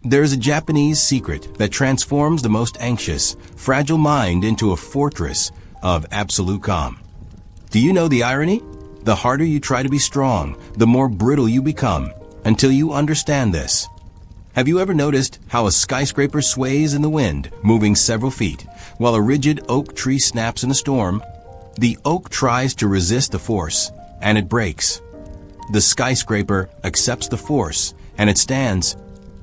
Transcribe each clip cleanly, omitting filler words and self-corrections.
There is a Japanese secret that transforms the most anxious, fragile mind into a fortress of absolute calm. Do you know the irony? The harder you try to be strong, the more brittle you become, until you understand this. Have you ever noticed how a skyscraper sways in the wind, moving several feet, while a rigid oak tree snaps in a storm? The oak tries to resist the force, and it breaks. The skyscraper accepts the force, and it stands.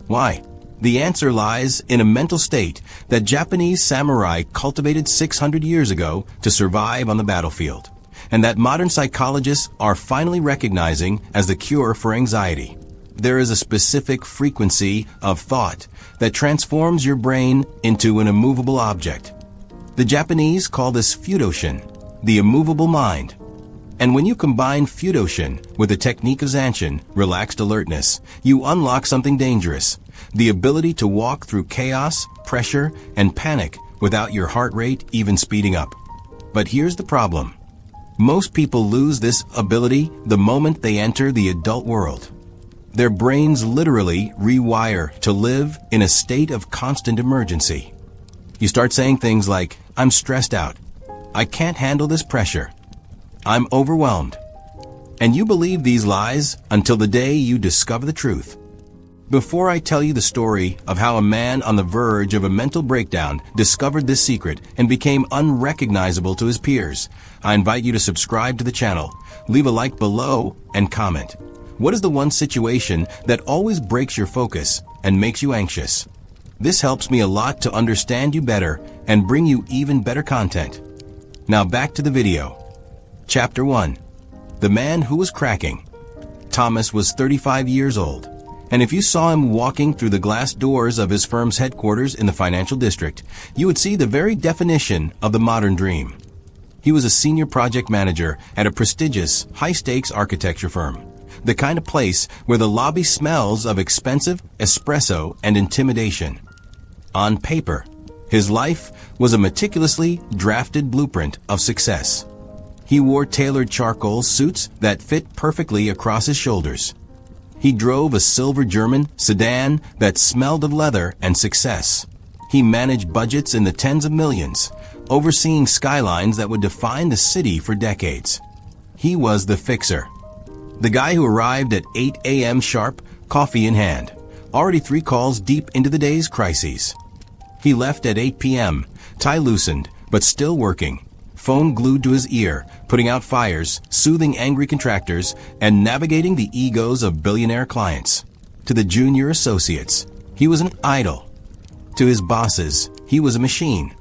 Why? The answer lies in a mental state that Japanese samurai cultivated 600 years ago to survive on the battlefield, and that modern psychologists are finally recognizing as the cure for anxiety. There is a specific frequency of thought that transforms your brain into an immovable object. The Japanese call this Fudoshin, the immovable mind. And when you combine Fudoshin with the technique of Zanshin, relaxed alertness, you unlock something dangerous: the ability to walk through chaos, pressure, and panic without your heart rate even speeding up. But here's the problem. Most people lose this ability the moment they enter the adult world. Their brains literally rewire to live in a state of constant emergency. You start saying things like, "I'm stressed out. I can't handle this pressure. I'm overwhelmed." And you believe these lies until the day you discover the truth. Before I tell you the story of how a man on the verge of a mental breakdown discovered this secret and became unrecognizable to his peers, I invite you to subscribe to the channel, leave a like below, and comment. What is the one situation that always breaks your focus and makes you anxious? This helps me a lot to understand you better and bring you even better content. Now back to the video. Chapter 1. The Man Who Was Cracking. Thomas was 35 years old, and if you saw him walking through the glass doors of his firm's headquarters in the financial district, you would see the very definition of the modern dream. He was a senior project manager at a prestigious, high-stakes architecture firm, the kind of place where the lobby smells of expensive espresso and intimidation. On paper, his life was a meticulously drafted blueprint of success. He wore tailored charcoal suits that fit perfectly across his shoulders. He drove a silver German sedan that smelled of leather and success. He managed budgets in the tens of millions, overseeing skylines that would define the city for decades. He was the fixer. The guy who arrived at 8 a.m. sharp, coffee in hand, already 3 calls deep into the day's crises. He left at 8 p.m., tie loosened, but still working, phone glued to his ear, putting out fires, soothing angry contractors, and navigating the egos of billionaire clients. To the junior associates, he was an idol. To his bosses, he was a machine.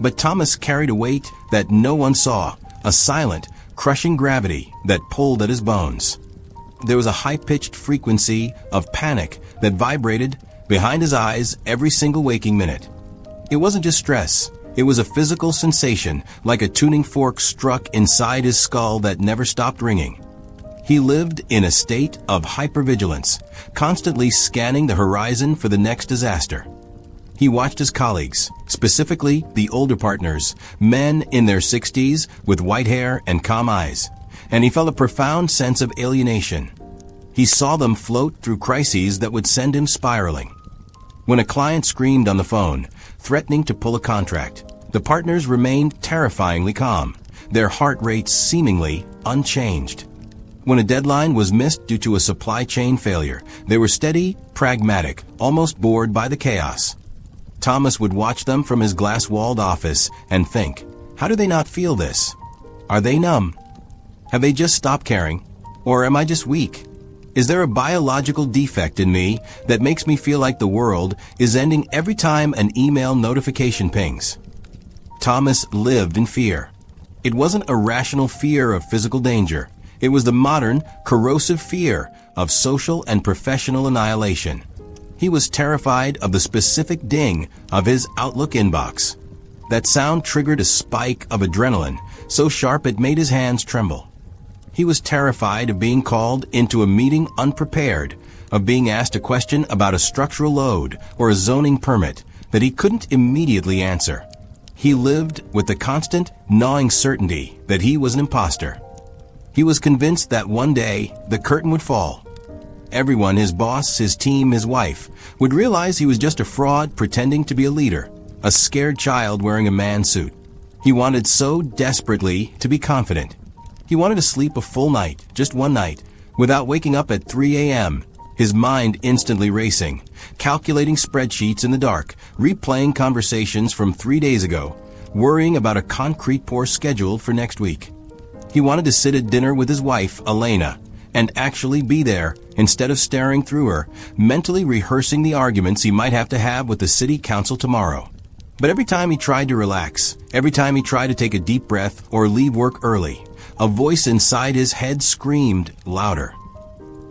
But Thomas carried a weight that no one saw, a silent, crushing gravity that pulled at his bones. There was a high-pitched frequency of panic that vibrated behind his eyes every single waking minute. It wasn't just stress. It was a physical sensation, like a tuning fork struck inside his skull that never stopped ringing. He lived in a state of hypervigilance, constantly scanning the horizon for the next disaster. He watched his colleagues, specifically the older partners, men in their 60s with white hair and calm eyes, and he felt a profound sense of alienation. He saw them float through crises that would send him spiraling. When a client screamed on the phone, threatening to pull a contract, the partners remained terrifyingly calm, their heart rates seemingly unchanged. When a deadline was missed due to a supply chain failure, they were steady, pragmatic, almost bored by the chaos. Thomas would watch them from his glass-walled office and think, how do they not feel this? Are they numb? Have they just stopped caring? Or am I just weak? Is there a biological defect in me that makes me feel like the world is ending every time an email notification pings? Thomas lived in fear. It wasn't a rational fear of physical danger. It was the modern, corrosive fear of social and professional annihilation. He was terrified of the specific ding of his Outlook inbox. That sound triggered a spike of adrenaline, so sharp it made his hands tremble. He was terrified of being called into a meeting unprepared, of being asked a question about a structural load or a zoning permit that he couldn't immediately answer. He lived with the constant, gnawing certainty that he was an imposter. He was convinced that one day the curtain would fall. Everyone, his boss, his team, his wife, would realize he was just a fraud pretending to be a leader, a scared child wearing a man suit. He wanted so desperately to be confident. He wanted to sleep a full night, just one night, without waking up at 3 a.m., his mind instantly racing, calculating spreadsheets in the dark, replaying conversations from 3 days ago, worrying about a concrete pour scheduled for next week. He wanted to sit at dinner with his wife, Elena, and actually be there instead of staring through her, mentally rehearsing the arguments he might have to have with the city council tomorrow. But every time he tried to relax, every time he tried to take a deep breath or leave work early, a voice inside his head screamed louder.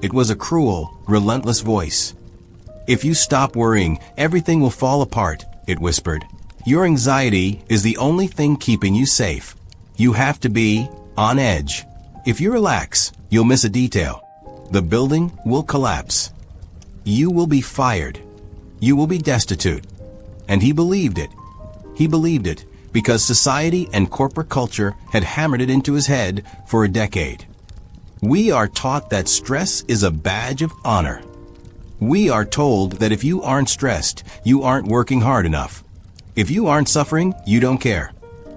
It was a cruel, relentless voice. "If you stop worrying, everything will fall apart," it whispered. "Your anxiety is the only thing keeping you safe. You have to be on edge. If you relax, you'll miss a detail. The building will collapse. You will be fired. You will be destitute." And he believed it. He believed it because society and corporate culture had hammered it into his head for a decade. We are taught that stress is a badge of honor. We are told that if you aren't stressed, you aren't working hard enough. If you aren't suffering, you don't care.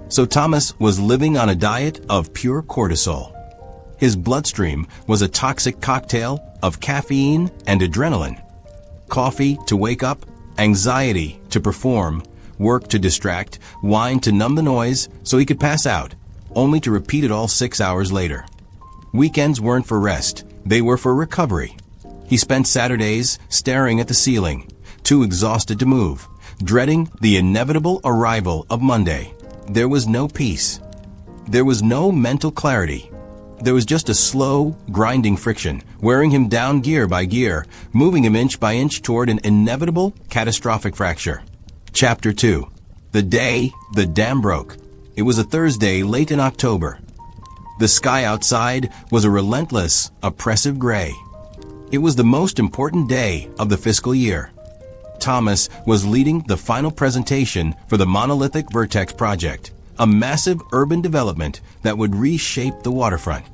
So Thomas was living on a diet of pure cortisol. His bloodstream was a toxic cocktail of caffeine and adrenaline. Coffee to wake up, anxiety to perform, work to distract, wine to numb the noise so he could pass out, only to repeat it all 6 hours later. Weekends weren't for rest, they were for recovery. He spent Saturdays staring at the ceiling, too exhausted to move, dreading the inevitable arrival of Monday. There was no peace. There was no mental clarity. There was just a slow, grinding friction, wearing him down gear by gear, moving him inch by inch toward an inevitable, catastrophic fracture. Chapter 2. The day the dam broke. It was a Thursday late in October. The sky outside was a relentless, oppressive gray. It was the most important day of the fiscal year. Thomas was leading the final presentation for the monolithic Vertex project, a massive urban development that would reshape the waterfront.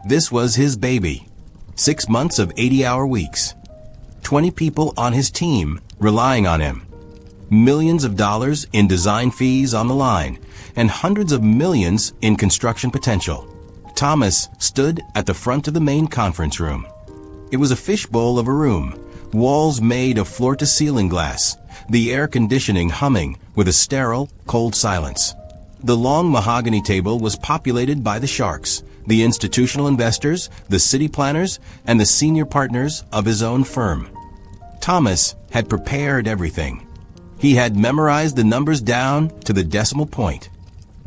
This was his baby. 6 months of 80-hour weeks. 20 people on his team relying on him. Millions of dollars in design fees on the line, and hundreds of millions in construction potential. Thomas stood at the front of the main conference room. It was a fishbowl of a room, walls made of floor-to-ceiling glass, the air conditioning humming with a sterile, cold silence. The long mahogany table was populated by the sharks, the institutional investors, the city planners, and the senior partners of his own firm. Thomas had prepared everything. He had memorized the numbers down to the decimal point.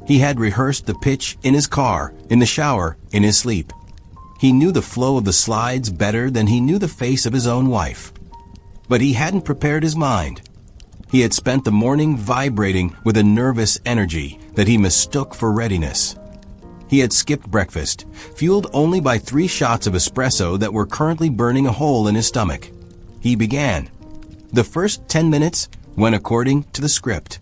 He had rehearsed the pitch in his car, in the shower, in his sleep. He knew the flow of the slides better than he knew the face of his own wife. But he hadn't prepared his mind. He had spent the morning vibrating with a nervous energy that he mistook for readiness. He had skipped breakfast, fueled only by 3 shots of espresso that were currently burning a hole in his stomach. He began. The first 10 minutes went according to the script.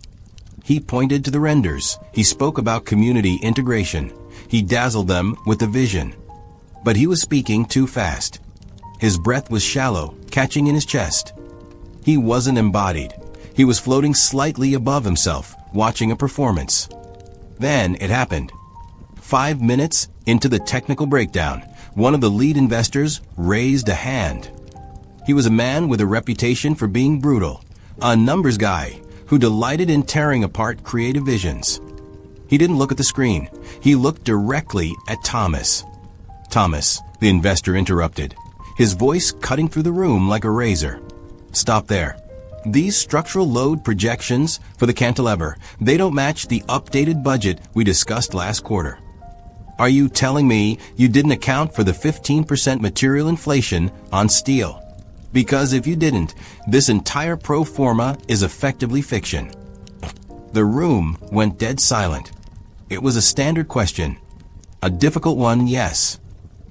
He pointed to the renders. He spoke about community integration. He dazzled them with the vision. But he was speaking too fast. His breath was shallow, catching in his chest. He wasn't embodied. He was floating slightly above himself, watching a performance. Then it happened. 5 minutes into the technical breakdown, one of the lead investors raised a hand. He was a man with a reputation for being brutal, a numbers guy who delighted in tearing apart creative visions. He didn't look at the screen. He looked directly at Thomas. "Thomas," the investor interrupted, his voice cutting through the room like a razor. "Stop there. These structural load projections for the cantilever, they don't match the updated budget we discussed last quarter. Are you telling me you didn't account for the 15% material inflation on steel? Because if you didn't, this entire pro forma is effectively fiction." The room went dead silent. It was a standard question. A difficult one, yes.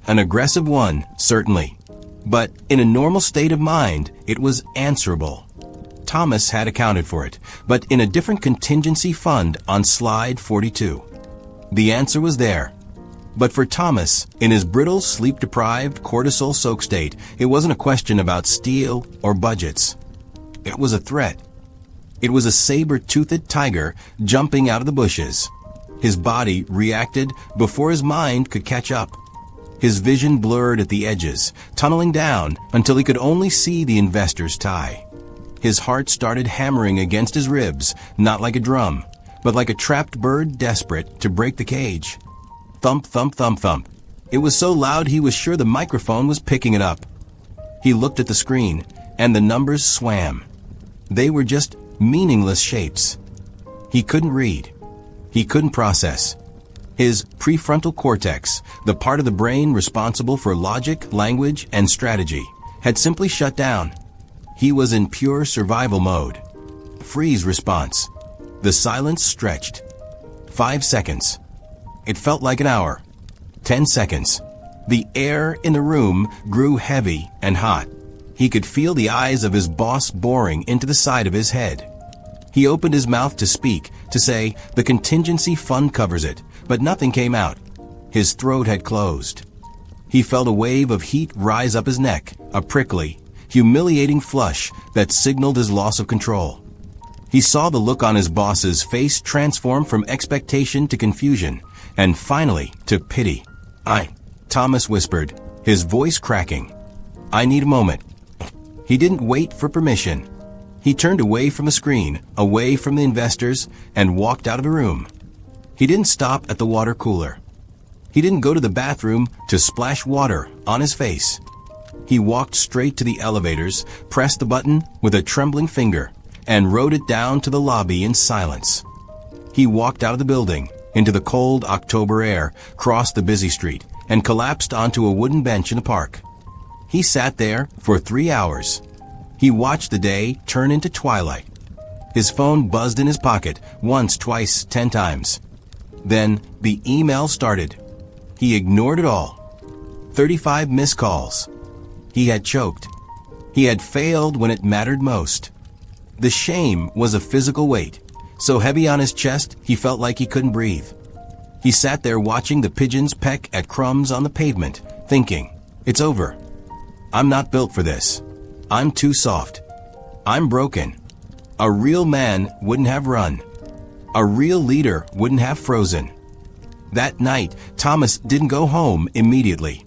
An aggressive one, certainly. But in a normal state of mind, it was answerable. Thomas had accounted for it, but in a different contingency fund on slide 42. The answer was there. But for Thomas, in his brittle, sleep-deprived, cortisol-soaked state, it wasn't a question about steel or budgets. It was a threat. It was a saber-toothed tiger jumping out of the bushes. His body reacted before his mind could catch up. His vision blurred at the edges, tunneling down until he could only see the investor's tie. His heart started hammering against his ribs, not like a drum, but like a trapped bird desperate to break the cage. Thump, thump, thump, thump. It was so loud he was sure the microphone was picking it up. He looked at the screen, and the numbers swam. They were just meaningless shapes. He couldn't read. He couldn't process. His prefrontal cortex, the part of the brain responsible for logic, language, and strategy, had simply shut down. He was in pure survival mode. Freeze response. The silence stretched. 5 seconds. It felt like an hour. 10 seconds. The air in the room grew heavy and hot. He could feel the eyes of his boss boring into the side of his head. He opened his mouth to speak, to say, "The contingency fund covers it," but nothing came out. His throat had closed. He felt a wave of heat rise up his neck, a prickly, humiliating flush that signaled his loss of control. He saw the look on his boss's face transform from expectation to confusion, and finally to pity. Thomas whispered, his voice cracking. "I need a moment." He didn't wait for permission. He turned away from the screen, away from the investors, and walked out of the room. He didn't stop at the water cooler. He didn't go to the bathroom to splash water on his face. He walked straight to the elevators, pressed the button with a trembling finger, and rode it down to the lobby in silence. He walked out of the building, into the cold October air, crossed the busy street, and collapsed onto a wooden bench in the park. He sat there for 3 hours. He watched the day turn into twilight. His phone buzzed in his pocket, once, twice, 10 times. Then the email started. He ignored it all. 35 missed calls. He had choked. He had failed when it mattered most. The shame was a physical weight, so heavy on his chest he felt like he couldn't breathe. He sat there watching the pigeons peck at crumbs on the pavement, thinking, "It's over. I'm not built for this. I'm too soft. I'm broken." A real man wouldn't have run. A real leader wouldn't have frozen. That night, Thomas didn't go home immediately.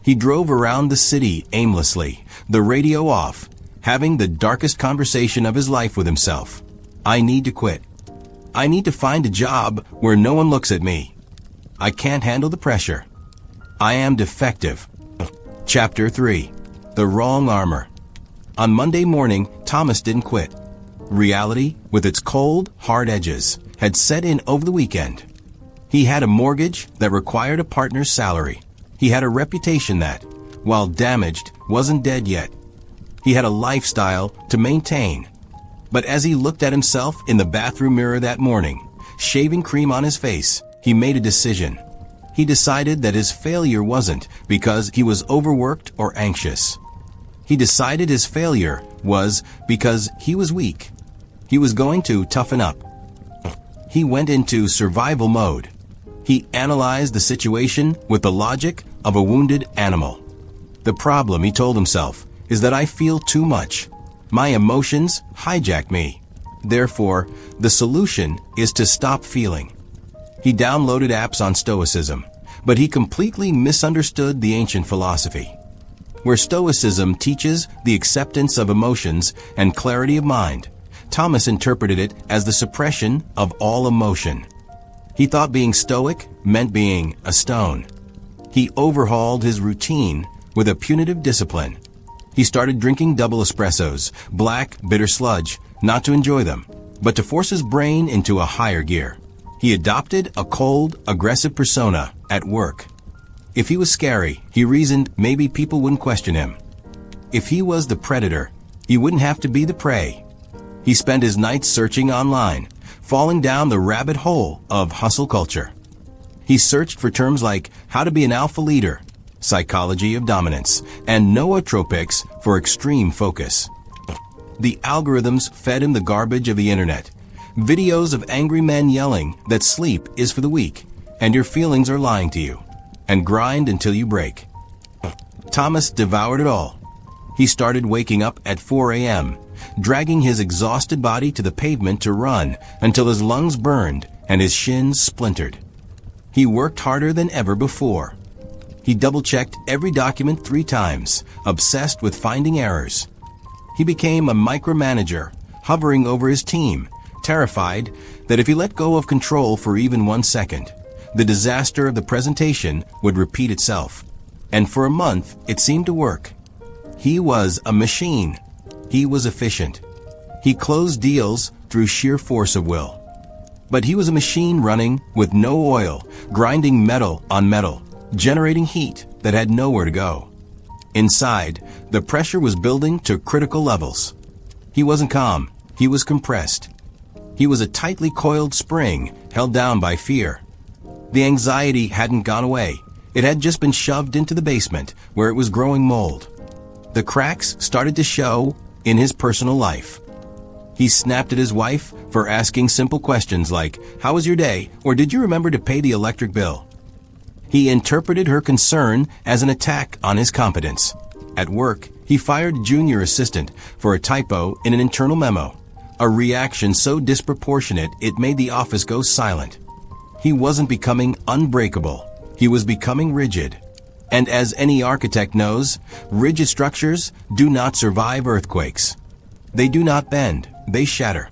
He drove around the city aimlessly, the radio off, having the darkest conversation of his life with himself. "I need to quit. I need to find a job where no one looks at me. I can't handle the pressure. I am defective." Chapter 3. The Wrong Armor. On Monday morning, Thomas didn't quit. Reality, with its cold, hard edges, had set in over the weekend. He had a mortgage that required a partner's salary. He had a reputation that, while damaged, wasn't dead yet. He had a lifestyle to maintain. But as he looked at himself in the bathroom mirror that morning, shaving cream on his face, he made a decision. He decided that his failure wasn't because he was overworked or anxious. He decided his failure was because he was weak. He was going to toughen up. He went into survival mode. He analyzed the situation with the logic of a wounded animal. The problem, he told himself, is that I feel too much. My emotions hijack me. Therefore, the solution is to stop feeling. He downloaded apps on Stoicism, but he completely misunderstood the ancient philosophy. Where Stoicism teaches the acceptance of emotions and clarity of mind, Thomas interpreted it as the suppression of all emotion. He thought being stoic meant being a stone. He overhauled his routine with a punitive discipline. He started drinking double espressos, black, bitter sludge, not to enjoy them, but to force his brain into a higher gear. He adopted a cold, aggressive persona at work. If he was scary, he reasoned maybe people wouldn't question him. If he was the predator, he wouldn't have to be the prey. He spent his nights searching online, falling down the rabbit hole of hustle culture. He searched for terms like how to be an alpha leader, psychology of dominance, and nootropics for extreme focus. The algorithms fed him the garbage of the internet. Videos of angry men yelling that sleep is for the weak, and your feelings are lying to you. and grind until you break. Thomas devoured it all. He started waking up at 4 a.m., dragging his exhausted body to the pavement to run until his lungs burned and his shins splintered. He worked harder than ever before. He double-checked every document 3 times, obsessed with finding errors. He became a micromanager, hovering over his team, terrified that if he let go of control for even 1 second, the disaster of the presentation would repeat itself. And for a month, it seemed to work. He was a machine. He was efficient. He closed deals through sheer force of will. But he was a machine running with no oil, grinding metal on metal, generating heat that had nowhere to go. Inside, the pressure was building to critical levels. He wasn't calm. He was compressed. He was a tightly coiled spring held down by fear. The anxiety hadn't gone away. It had just been shoved into the basement where it was growing mold. The cracks started to show in his personal life. He snapped at his wife for asking simple questions like, "How was your day?" or "Did you remember to pay the electric bill?" He interpreted her concern as an attack on his competence. At work, he fired a junior assistant for a typo in an internal memo, a reaction so disproportionate it made the office go silent. He wasn't becoming unbreakable. He was becoming rigid. And as any architect knows, rigid structures do not survive earthquakes. They do not bend, they shatter.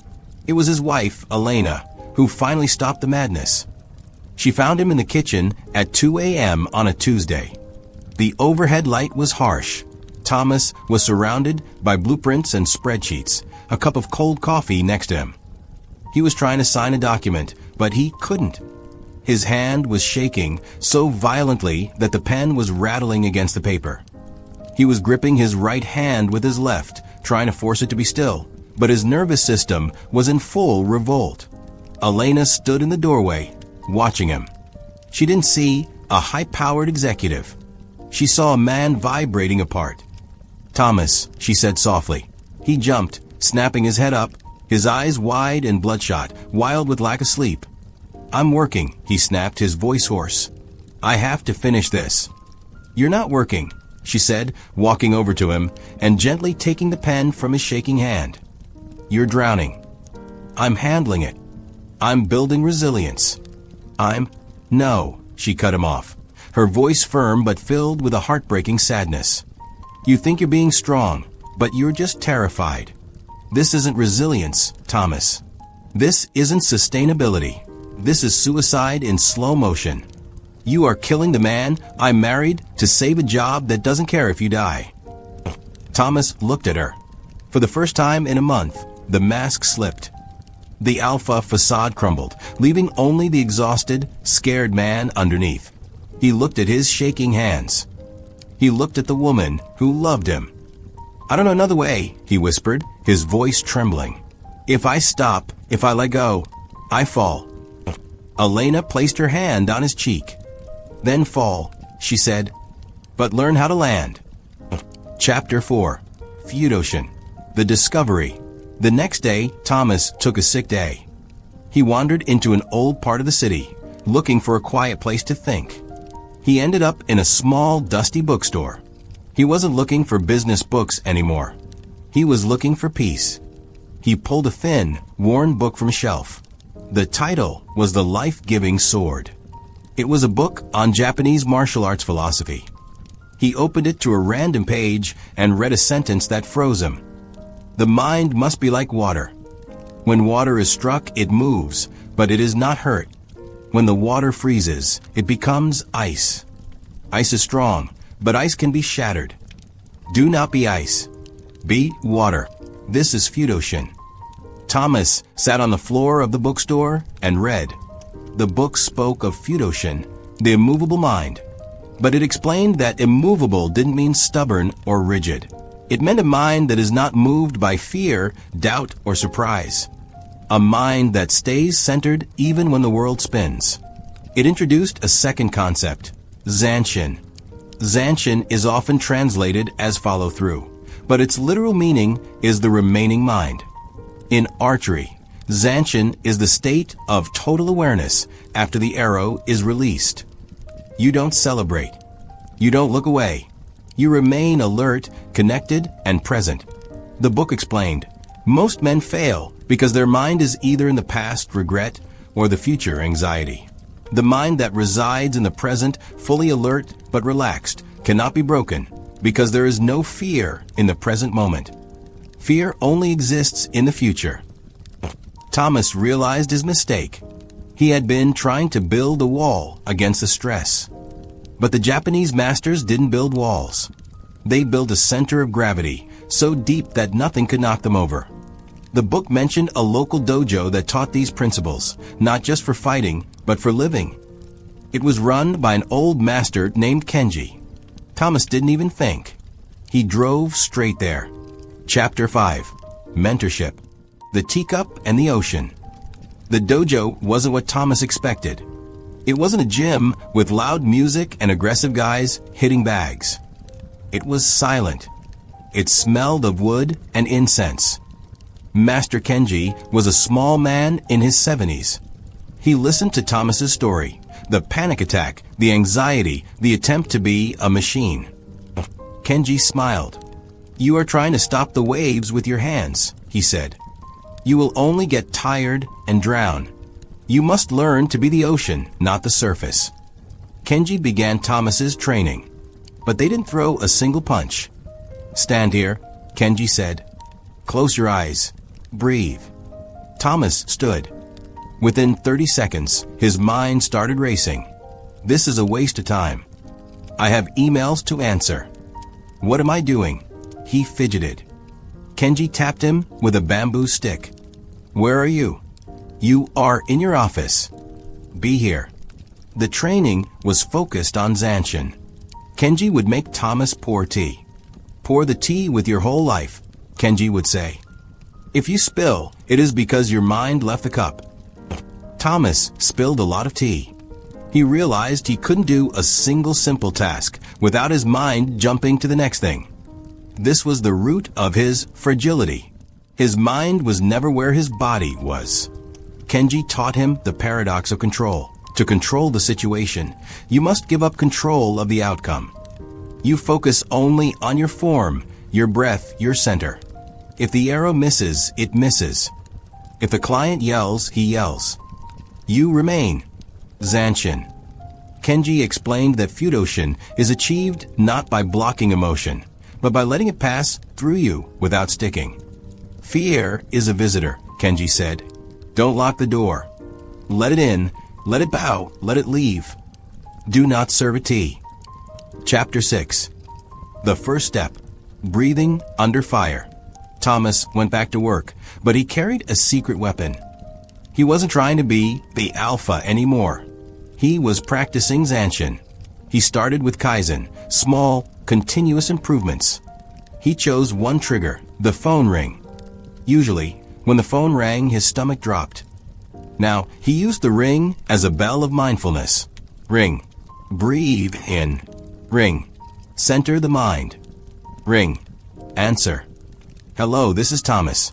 It was his wife, Elena, who finally stopped the madness. She found him in the kitchen at 2 a.m. on a Tuesday. The overhead light was harsh. Thomas was surrounded by blueprints and spreadsheets, a cup of cold coffee next to him. He was trying to sign a document, but he couldn't. His hand was shaking so violently that the pen was rattling against the paper. He was gripping his right hand with his left, trying to force it to be still, but his nervous system was in full revolt. Elena stood in the doorway, watching him. She didn't see a high-powered executive. She saw a man vibrating apart. "Thomas," she said softly. He jumped, snapping his head up, his eyes wide and bloodshot, wild with lack of sleep. "I'm working," he snapped, his voice hoarse. "I have to finish this." "You're not working," she said, walking over to him and gently taking the pen from his shaking hand. "You're drowning." "I'm handling it. I'm building resilience." No," she cut him off, her voice firm but filled with a heartbreaking sadness. "You think you're being strong, but you're just terrified. This isn't resilience, Thomas. This isn't sustainability. This is suicide in slow motion. You are killing the man I married to save a job that doesn't care if you die." Thomas looked at her. For the first time in a month, the mask slipped. The alpha facade crumbled, leaving only the exhausted, scared man underneath. He looked at his shaking hands. He looked at the woman who loved him. "I don't know another way," he whispered, his voice trembling. "If I stop, if I let go, I fall." Elena placed her hand on his cheek. "Then fall," she said, "but learn how to land." Chapter 4. Fudoshin. The Discovery. The next day, Thomas took a sick day. He wandered into an old part of the city, looking for a quiet place to think. He ended up in a small, dusty bookstore. He wasn't looking for business books anymore. He was looking for peace. He pulled a thin, worn book from a shelf. The title was The Life-Giving Sword. It was a book on Japanese martial arts philosophy. He opened it to a random page and read a sentence that froze him. "The mind must be like water. When water is struck, it moves, but it is not hurt. When the water freezes, it becomes ice. Ice is strong, but ice can be shattered. Do not be ice. Be water. This is Fudoshin." Thomas sat on the floor of the bookstore and read. The book spoke of Fudoshin, the immovable mind, but it explained that immovable didn't mean stubborn or rigid. It meant a mind that is not moved by fear, doubt, or surprise. A mind that stays centered even when the world spins. It introduced a second concept, Zanshin. Zanshin is often translated as follow-through, but its literal meaning is the remaining mind. In archery, Zanshin is the state of total awareness after the arrow is released. You don't celebrate. You don't look away. You remain alert, connected, and present. The book explained, most men fail because their mind is either in the past, regret, or the future, anxiety. The mind that resides in the present, fully alert but relaxed, cannot be broken because there is no fear in the present moment. Fear only exists in the future. Thomas realized his mistake. He had been trying to build a wall against the stress. But the Japanese masters didn't build walls. They built a center of gravity so deep that nothing could knock them over. The book mentioned a local dojo that taught these principles, not just for fighting, but for living. It was run by an old master named Kenji. Thomas didn't even think. He drove straight there. Chapter 5. Mentorship. The Teacup and the Ocean. The dojo wasn't what Thomas expected. It wasn't a gym with loud music and aggressive guys hitting bags. It was silent. It smelled of wood and incense. Master Kenji was a small man in his 70s. He listened to Thomas's story, the panic attack, the anxiety, the attempt to be a machine. Kenji smiled. "You are trying to stop the waves with your hands," he said. "You will only get tired and drown. You must learn to be the ocean, not the surface." Kenji began Thomas's training, but they didn't throw a single punch. "Stand here," Kenji said. "Close your eyes. Breathe." Thomas stood. Within 30 seconds, his mind started racing. "This is a waste of time. I have emails to answer. What am I doing?" He fidgeted. Kenji tapped him with a bamboo stick. "Where are you?" "You are in your office. Be here." The training was focused on Zanshin. Kenji would make Thomas pour tea. "Pour the tea with your whole life," Kenji would say. "If you spill, it is because your mind left the cup." Thomas spilled a lot of tea. He realized he couldn't do a single simple task without his mind jumping to the next thing. This was the root of his fragility. His mind was never where his body was. Kenji taught him the paradox of control. To control the situation, you must give up control of the outcome. You focus only on your form, your breath, your center. If the arrow misses, it misses. If the client yells, he yells. You remain. Zanshin. Kenji explained that Fudoshin is achieved not by blocking emotion, but by letting it pass through you without sticking. Fear is a visitor, Kenji said. Don't lock the door. Let it in, let it bow, let it leave. Do not serve a tea. Chapter 6. The first step. Breathing under fire. Thomas went back to work, but he carried a secret weapon. He wasn't trying to be the alpha anymore. He was practicing Zanshin. He started with KAIZEN, small, continuous improvements. He chose one trigger, the phone ring. Usually, when the phone rang, his stomach dropped. Now, he used the ring as a bell of mindfulness. Ring. Breathe in. Ring. Center the mind. Ring. Answer. Hello, this is Thomas.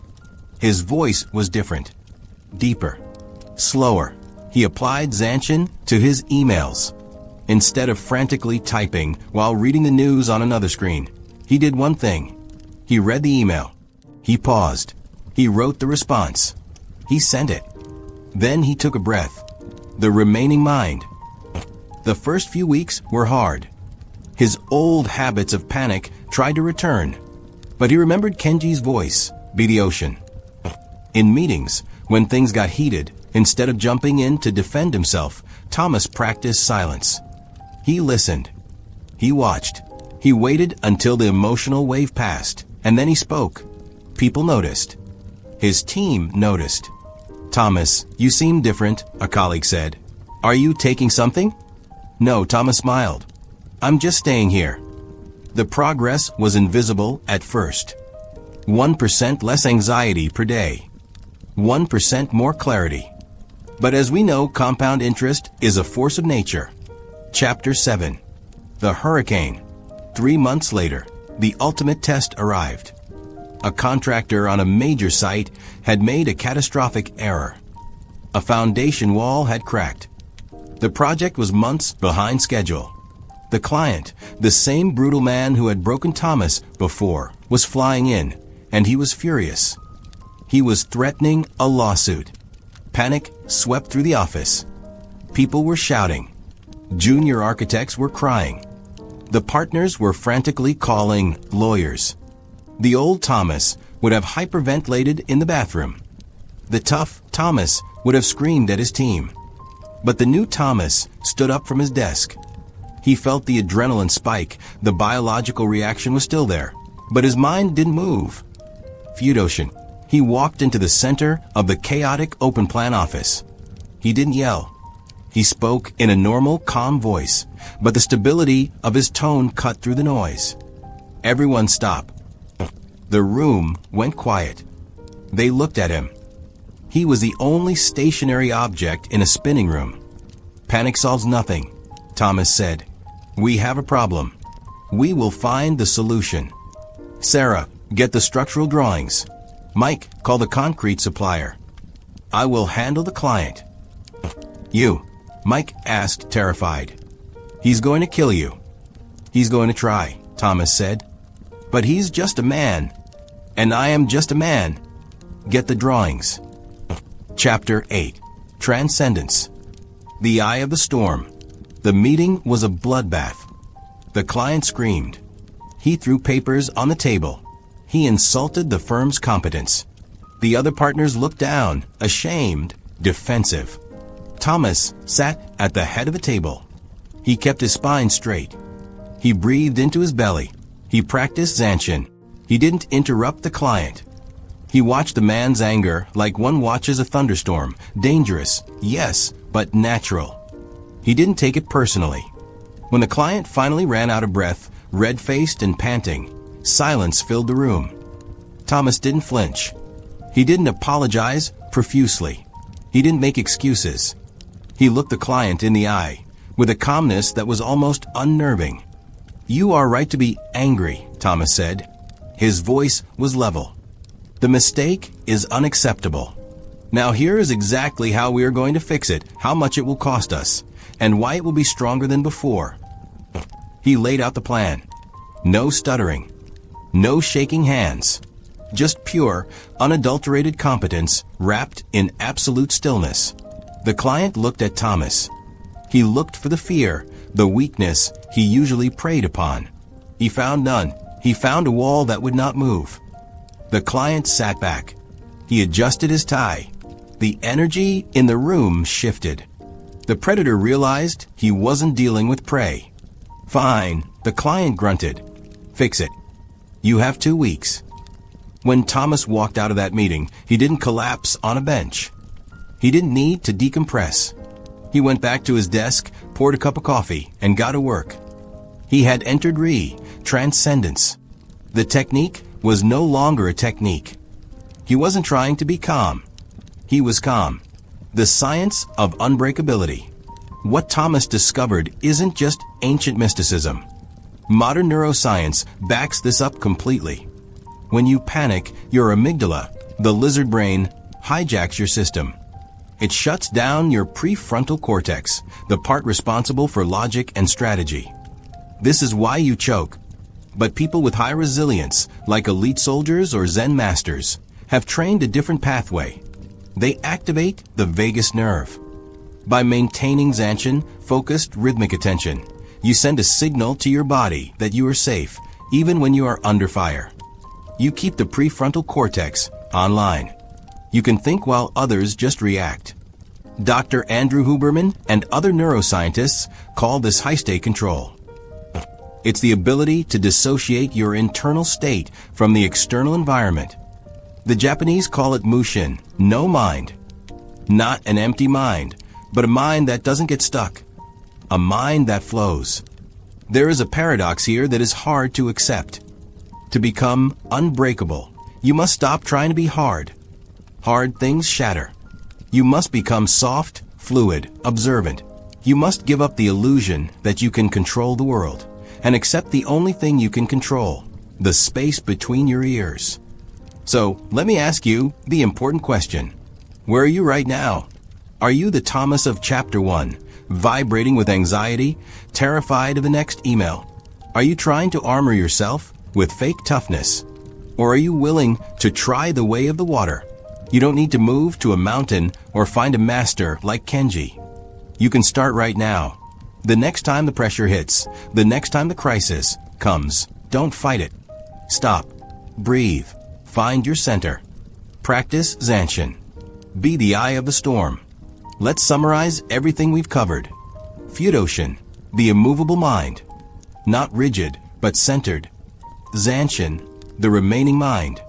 His voice was different. Deeper. Slower. He applied Zanshin to his emails. Instead of frantically typing while reading the news on another screen, he did one thing. He read the email. He paused. He wrote the response. He sent it. Then he took a breath. The remaining mind. The first few weeks were hard. His old habits of panic tried to return. But he remembered Kenji's voice, be the ocean. In meetings, when things got heated, instead of jumping in to defend himself, Thomas practiced silence. He listened. He watched. He waited until the emotional wave passed, and then he spoke. People noticed. His team noticed. Thomas, you seem different, a colleague said. Are you taking something? No, Thomas smiled. I'm just staying here. The progress was invisible at first. 1% less anxiety per day. 1% more clarity. But as we know, compound interest is a force of nature. Chapter 7. The Hurricane. 3 months later, the ultimate test arrived. A contractor on a major site had made a catastrophic error. A foundation wall had cracked. The project was months behind schedule. The client, the same brutal man who had broken Thomas before, was flying in, and he was furious. He was threatening a lawsuit. Panic swept through the office. People were shouting. Junior architects were crying. The partners were frantically calling lawyers. The old Thomas would have hyperventilated in the bathroom. The tough Thomas would have screamed at his team. But the new Thomas stood up from his desk. He felt the adrenaline spike. The biological reaction was still there, but his mind didn't move. Fudoshin. He walked into the center of the chaotic open plan office. He didn't yell. He spoke in a normal, calm voice, but the stability of his tone cut through the noise. Everyone stopped. The room went quiet. They looked at him. He was the only stationary object in a spinning room. Panic solves nothing, Thomas said. We have a problem. We will find the solution. Sarah, get the structural drawings. Mike, call the concrete supplier. I will handle the client. You, Mike asked, terrified. He's going to kill you. He's going to try, Thomas said. But he's just a man. And I am just a man. Get the drawings. Chapter 8. Transcendence. The eye of the storm. The meeting was a bloodbath. The client screamed. He threw papers on the table. He insulted the firm's competence. The other partners looked down, ashamed, defensive. Thomas sat at the head of the table. He kept his spine straight. He breathed into his belly. He practiced Zanshin. He didn't interrupt the client. He watched the man's anger like one watches a thunderstorm. Dangerous, yes, but natural. He didn't take it personally. When the client finally ran out of breath, red-faced and panting, silence filled the room. Thomas didn't flinch. He didn't apologize profusely. He didn't make excuses. He looked the client in the eye with a calmness that was almost unnerving. You are right to be angry, Thomas said. His voice was level. The mistake is unacceptable. Now here is exactly how we are going to fix it, how much it will cost us, and why it will be stronger than before. He laid out the plan. No stuttering. No shaking hands. Just pure, unadulterated competence wrapped in absolute stillness. The client looked at Thomas. He looked for the fear, the weakness he usually preyed upon. He found none. He found a wall that would not move. The client sat back. He adjusted his tie. The energy in the room shifted. The predator realized he wasn't dealing with prey. Fine, the client grunted. Fix it. You have 2 weeks. When Thomas walked out of that meeting, he didn't collapse on a bench. He didn't need to decompress. He went back to his desk, poured a cup of coffee, and got to work. He had entered transcendence. The technique was no longer a technique. He wasn't trying to be calm. He was calm. The science of unbreakability. What Thomas discovered isn't just ancient mysticism. Modern neuroscience backs this up completely. When you panic, your amygdala, the lizard brain, hijacks your system. It shuts down your prefrontal cortex, the part responsible for logic and strategy. This is why you choke. But people with high resilience, like elite soldiers or Zen masters, have trained a different pathway. They activate the vagus nerve. By maintaining Zanshin, focused rhythmic attention, you send a signal to your body that you are safe, even when you are under fire. You keep the prefrontal cortex online. You can think while others just react. Dr. Andrew Huberman and other neuroscientists call this high-state control. It's the ability to dissociate your internal state from the external environment. The Japanese call it MUSHIN, no mind. Not an empty mind, but a mind that doesn't get stuck. A mind that flows. There is a paradox here that is hard to accept. To become unbreakable, you must stop trying to be hard. Hard things shatter. You must become soft, fluid, observant. You must give up the illusion that you can control the world and accept the only thing you can control, the space between your ears. So, let me ask you the important question. Where are you right now? Are you the Thomas of Chapter 1, Vibrating with anxiety? Terrified of the next email? Are you trying to armor yourself with fake toughness? Or are you willing to try the way of the water? You don't need to move to a mountain or find a master like Kenji. You can start right now. The next time the pressure hits, the next time the crisis comes, don't fight it. Stop. Breathe. Find your center. Practice Zanshin. Be the eye of the storm. Let's summarize everything we've covered. Fudoshin, the immovable mind. Not rigid, but centered. Zanshin, the remaining mind.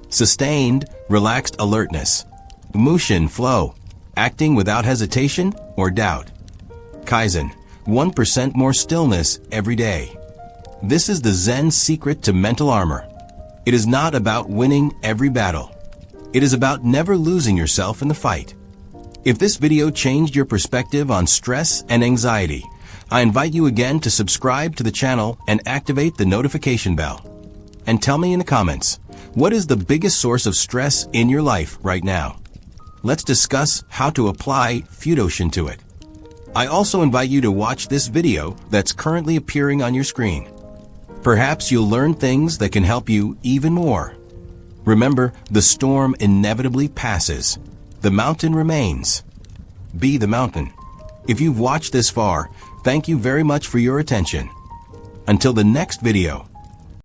Sustained, relaxed alertness. MUSHIN, flow, acting without hesitation or doubt. KAIZEN, 1% more stillness every day. This is the Zen secret to mental armor. It is not about winning every battle. It is about never losing yourself in the fight. If this video changed your perspective on stress and anxiety, I invite you again to subscribe to the channel and activate the notification bell. And tell me in the comments, what is the biggest source of stress in your life right now? Let's discuss how to apply Fudoshin to it. I also invite you to watch this video that's currently appearing on your screen. Perhaps you'll learn things that can help you even more. Remember, the storm inevitably passes. The mountain remains. Be the mountain. If you've watched this far, thank you very much for your attention. Until the next video.